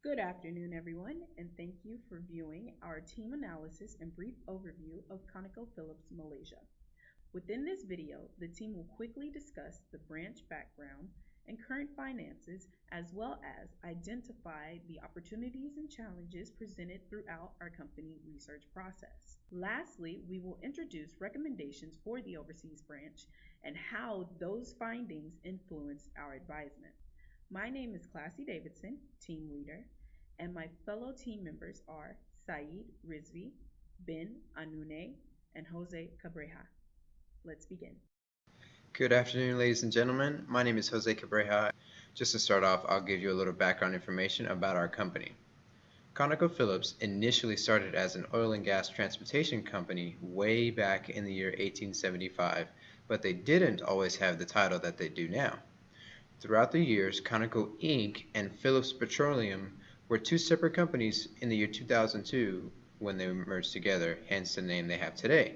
Good afternoon, everyone, and thank you for viewing our team analysis and brief overview of ConocoPhillips Malaysia. Within this video, the team will quickly discuss the branch background and current finances, as well as identify the opportunities and challenges presented throughout our company research process. Lastly, we will introduce recommendations for the overseas branch and how those findings influenced our advisement. My name is Classy Davidson, team leader, and my fellow team members are Saeed Rizvi, Ben Anune, and Jose Cabreja. Let's begin. Good afternoon, ladies and gentlemen. My name is Jose Cabreja. Just to start off, I'll give you a little background information about our company. ConocoPhillips initially started as an oil and gas transportation company way back in the year 1875, but they didn't always have the title that they do now. Throughout the years, Conoco Inc. and Phillips Petroleum were two separate companies in the year 2002 when they merged together, hence the name they have today.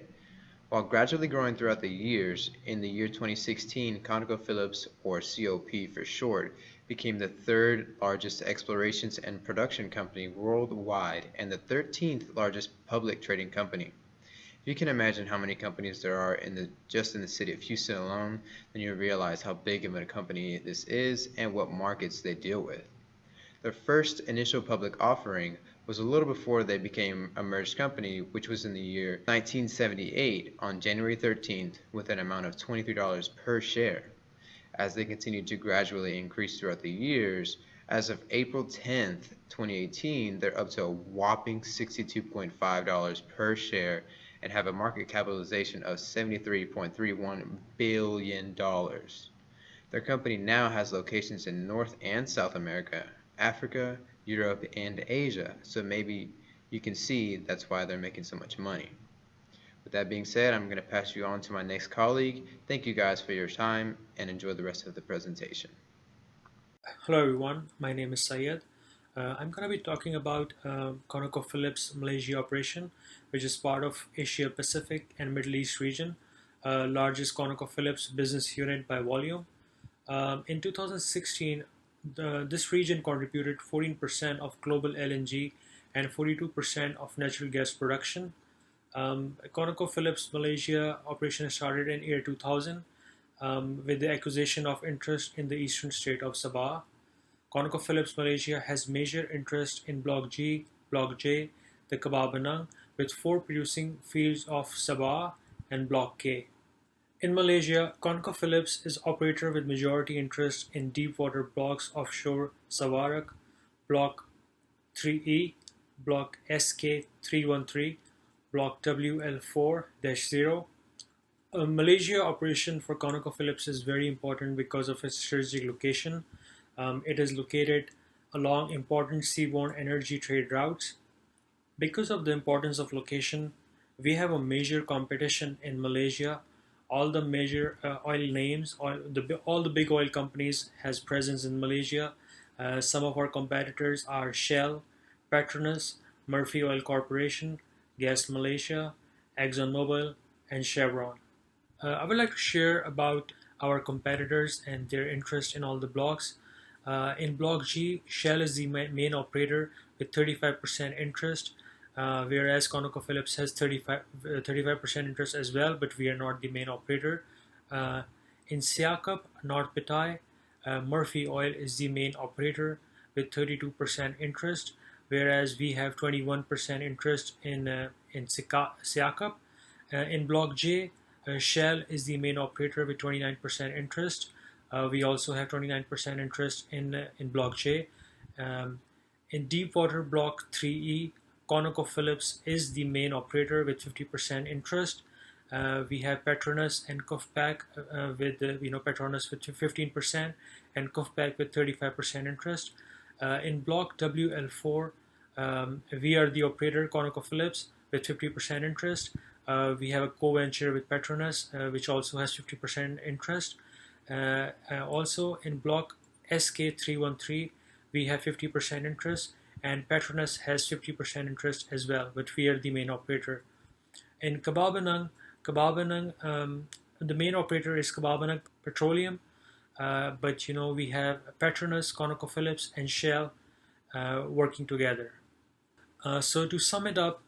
While gradually growing throughout the years, in the year 2016, ConocoPhillips, or COP for short, became the third largest explorations and production company worldwide and the 13th largest public trading company. If you can imagine how many companies there are just in the city of Houston alone, then you'll realize how big of a company this is and what markets they deal with. Their first initial public offering was a little before they became a merged company, which was in the year 1978 on January 13th with an amount of $23 per share. As they continued to gradually increase throughout the years, as of April 10th, 2018, they're up to a whopping $62.5 per share and have a market capitalization of $73.31 billion. Their company now has locations in North and South America, Africa, Europe, and Asia, so maybe you can see that's why they're making so much money. With that being said, I'm going to pass you on to my next colleague. Thank you guys for your time and enjoy the rest of the presentation. Hello everyone, my name is Syed. I'm going to be talking about ConocoPhillips Malaysia operation, which is part of Asia Pacific and Middle East region, largest ConocoPhillips business unit by volume. In 2016, this region contributed 14% of global LNG and 42% of natural gas production. ConocoPhillips Malaysia operation started in year 2000 with the acquisition of interest in the eastern state of Sabah. ConocoPhillips Malaysia has major interest in Block G, Block J, the Kababanang, with 4 producing fields of Sabah and Block K. In Malaysia, ConocoPhillips is operator with majority interest in deepwater blocks offshore Sawarak, Block 3E, Block SK313, Block WL4-0. Malaysia operation for ConocoPhillips is very important because of its strategic location. It is located along important seaborne energy trade routes. Because of the importance of location, we have a major competition in Malaysia. All the major oil names, all the big oil companies has presence in Malaysia. Some of our competitors are Shell, Petronas, Murphy Oil Corporation, Gas Malaysia, ExxonMobil, and Chevron. I would like to share about our competitors and their interest in all the blocks. In Block G, Shell is the main operator with 35% interest, whereas ConocoPhillips has 35% interest as well, but we are not the main operator. In Siakap, North Petai, Murphy Oil is the main operator with 32% interest, whereas we have 21% interest in Siakap. In Block J, Shell is the main operator with 29% interest. We also have 29% interest in Block J. In Deepwater Block 3E, ConocoPhillips is the main operator with 50% interest. We have Petronas and KUFPAC with Petronas with 15% and KUFPAC with 35% interest. In Block WL4, we are the operator, ConocoPhillips, with 50% interest. We have a co-venture with Petronas, which also has 50% interest. Also in Block SK313, we have 50% interest, and Petronas has 50% interest as well, but we are the main operator. In Kababanang, the main operator is Kababanang Petroleum, but we have Petronas, ConocoPhillips, and Shell working together. So to sum it up,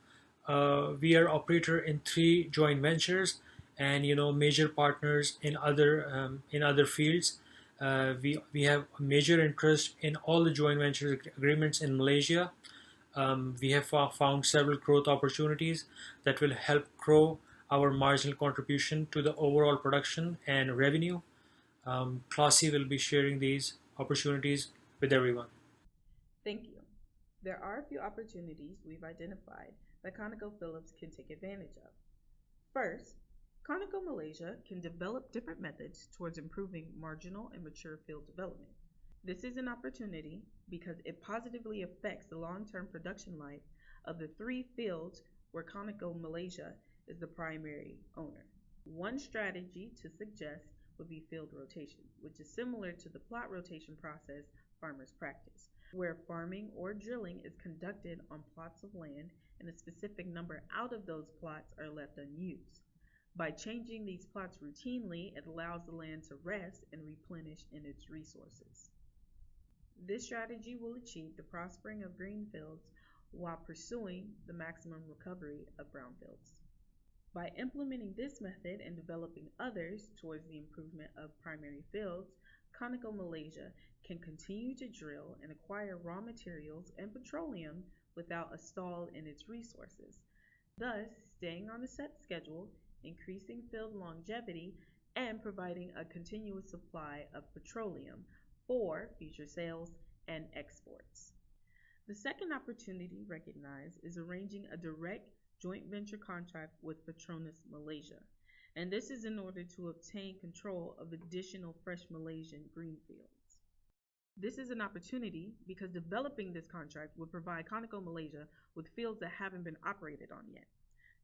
we are operator in 3 joint ventures, and major partners in other fields. We have a major interest in all the joint venture agreements in Malaysia. We have found several growth opportunities that will help grow our marginal contribution to the overall production and revenue. Classy will be sharing these opportunities with everyone. Thank you. There are a few opportunities we've identified that ConocoPhillips can take advantage of. First, Conoco Malaysia can develop different methods towards improving marginal and mature field development. This is an opportunity because it positively affects the long-term production life of the 3 fields where Conoco Malaysia is the primary owner. One strategy to suggest would be field rotation, which is similar to the plot rotation process farmers practice, where farming or drilling is conducted on plots of land and a specific number out of those plots are left unused. By changing these plots routinely, it allows the land to rest and replenish in its resources. This strategy will achieve the prospering of green fields while pursuing the maximum recovery of brown fields. By implementing this method and developing others towards the improvement of primary fields, Conoco Malaysia can continue to drill and acquire raw materials and petroleum without a stall in its resources, thus staying on a set schedule, increasing field longevity, and providing a continuous supply of petroleum for future sales and exports. The second opportunity recognized is arranging a direct joint venture contract with Petronas Malaysia, and this is in order to obtain control of additional fresh Malaysian greenfields. This is an opportunity because developing this contract would provide Conoco Malaysia with fields that haven't been operated on yet.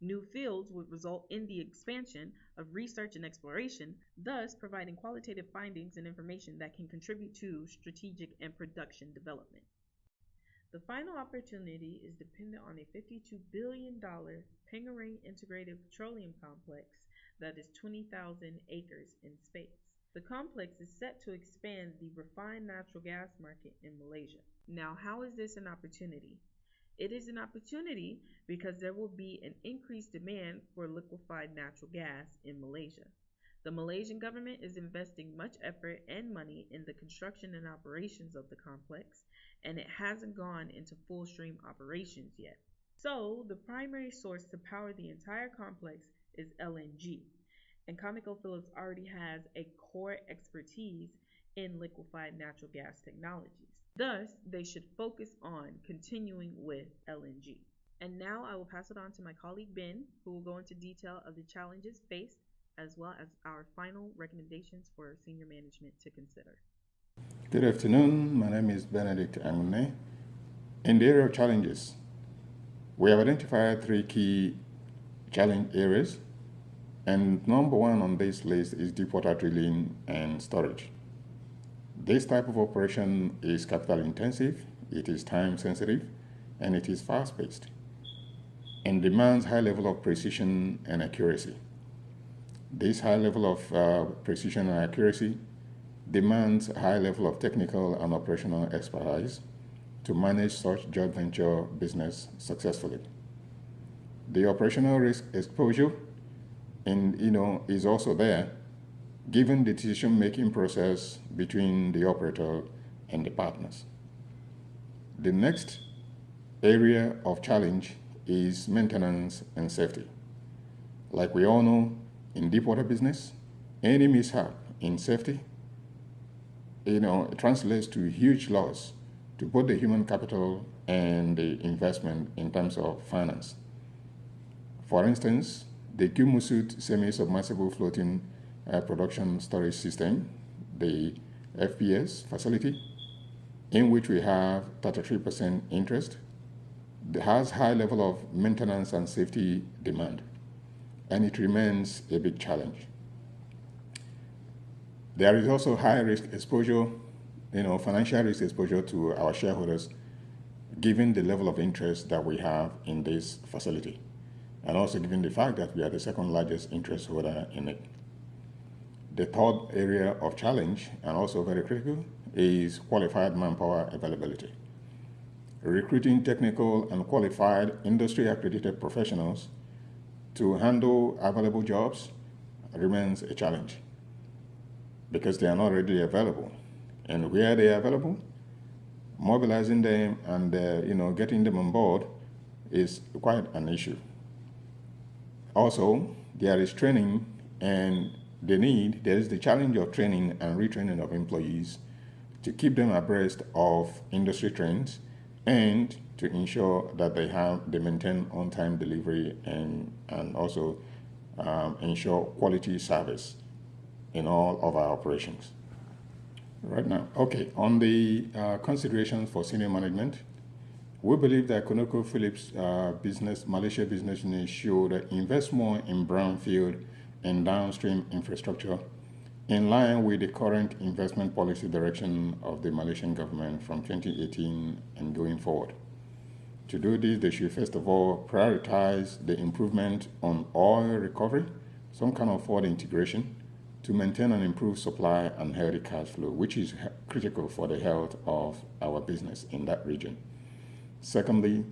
New fields would result in the expansion of research and exploration, thus providing qualitative findings and information that can contribute to strategic and production development. The final opportunity is dependent on a $52 billion Pengerang Integrated Petroleum Complex that is 20,000 acres in space. The complex is set to expand the refined natural gas market in Malaysia. Now, how is this an opportunity? It is an opportunity because there will be an increased demand for liquefied natural gas in Malaysia. The Malaysian government is investing much effort and money in the construction and operations of the complex, and it hasn't gone into full stream operations yet. So, the primary source to power the entire complex is LNG, and ConocoPhillips already has a core expertise in liquefied natural gas technologies. Thus, they should focus on continuing with LNG. And now I will pass it on to my colleague Ben, who will go into detail of the challenges faced as well as our final recommendations for senior management to consider. Good afternoon. My name is Benedict Amune. In the area of challenges, we have identified 3 key challenge areas, and number 1 on this list is deepwater drilling and storage. This type of operation is capital intensive, it is time sensitive, and it is fast paced, and demands high level of precision and accuracy. This high level of precision and accuracy demands a high level of technical and operational expertise to manage such joint venture business successfully. The operational risk exposure is also there, given the decision-making process between the operator and the partners. The next area of challenge is maintenance and safety. Like we all know, in deepwater business, any mishap in safety it translates to huge loss to both the human capital and the investment in terms of finance. For instance, the Kumusut semi-submersible floating production storage system, the FPS facility, in which we have 33% interest, has high level of maintenance and safety demand, and it remains a big challenge. There is also high risk exposure, financial risk exposure to our shareholders, given the level of interest that we have in this facility, and also given the fact that we are the second largest interest holder in it. The third area of challenge, and also very critical, is qualified manpower availability. recruiting technical and qualified industry accredited professionals to handle available jobs remains a challenge because they are not readily available. And where they are available, mobilizing them and getting them on board is quite an issue. Also, there is training and there is the challenge of training and retraining of employees to keep them abreast of industry trends and to ensure that they maintain on-time delivery and also ensure quality service in all of our operations. Right now, okay, on the considerations for senior management, we believe that ConocoPhillips Malaysia business unit should invest more in brownfield and downstream infrastructure in line with the current investment policy direction of the Malaysian government from 2018 and going forward. To do this, they should first of all prioritize the improvement on oil recovery, some kind of forward integration, to maintain and improve supply and healthy cash flow, which is critical for the health of our business in that region. Secondly,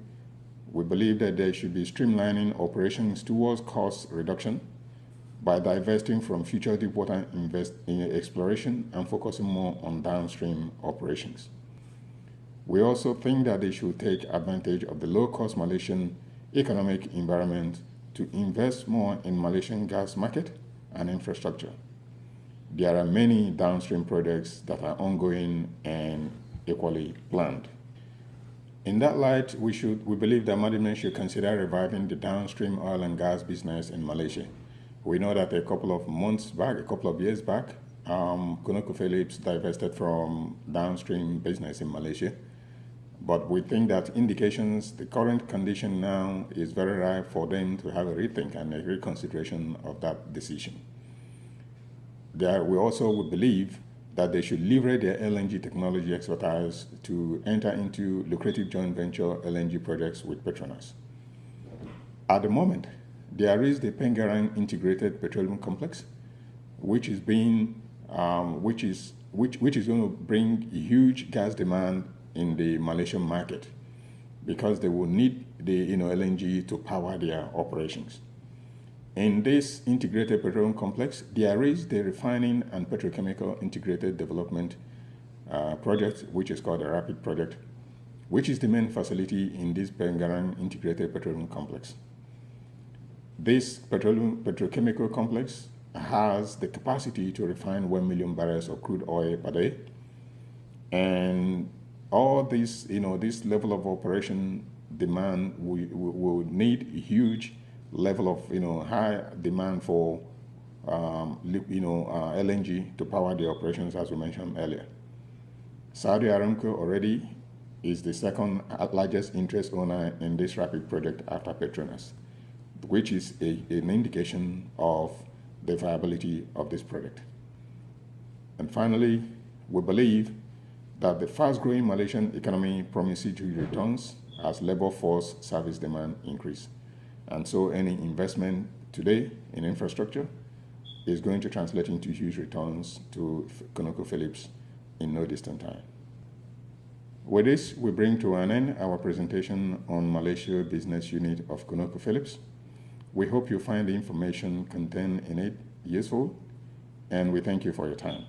we believe that they should be streamlining operations towards cost reduction by divesting from future deepwater exploration and focusing more on downstream operations. We also think that they should take advantage of the low-cost Malaysian economic environment to invest more in Malaysian gas market and infrastructure. There are many downstream projects that are ongoing and equally planned. In that light, we believe that management should consider reviving the downstream oil and gas business in Malaysia. We know that a couple of years back, ConocoPhillips divested from downstream business in Malaysia. But we think that the current condition now is very ripe for them to have a rethink and a reconsideration of that decision. We also would believe that they should leverage their LNG technology expertise to enter into lucrative joint venture LNG projects with Petronas. At the moment, there is the Pengerang Integrated Petroleum Complex, which is going to bring huge gas demand in the Malaysian market because they will need the LNG to power their operations. In this integrated petroleum complex, there is the refining and petrochemical integrated development project, which is called the RAPID project, which is the main facility in this Pengerang integrated petroleum complex. This petrochemical complex has the capacity to refine 1 million barrels of crude oil per day, and all this, this level of operation demand will need a huge level of, high demand for, LNG to power the operations, as we mentioned earlier. Saudi Aramco already is the second largest interest owner in this RAPID project after Petronas, which is an indication of the viability of this project. And finally, we believe that the fast-growing Malaysian economy promises huge returns as labor force service demand increase. And so any investment today in infrastructure is going to translate into huge returns to ConocoPhillips in no distant time. With this, we bring to an end our presentation on Malaysia Business Unit of ConocoPhillips. We hope you find the information contained in it useful, and we thank you for your time.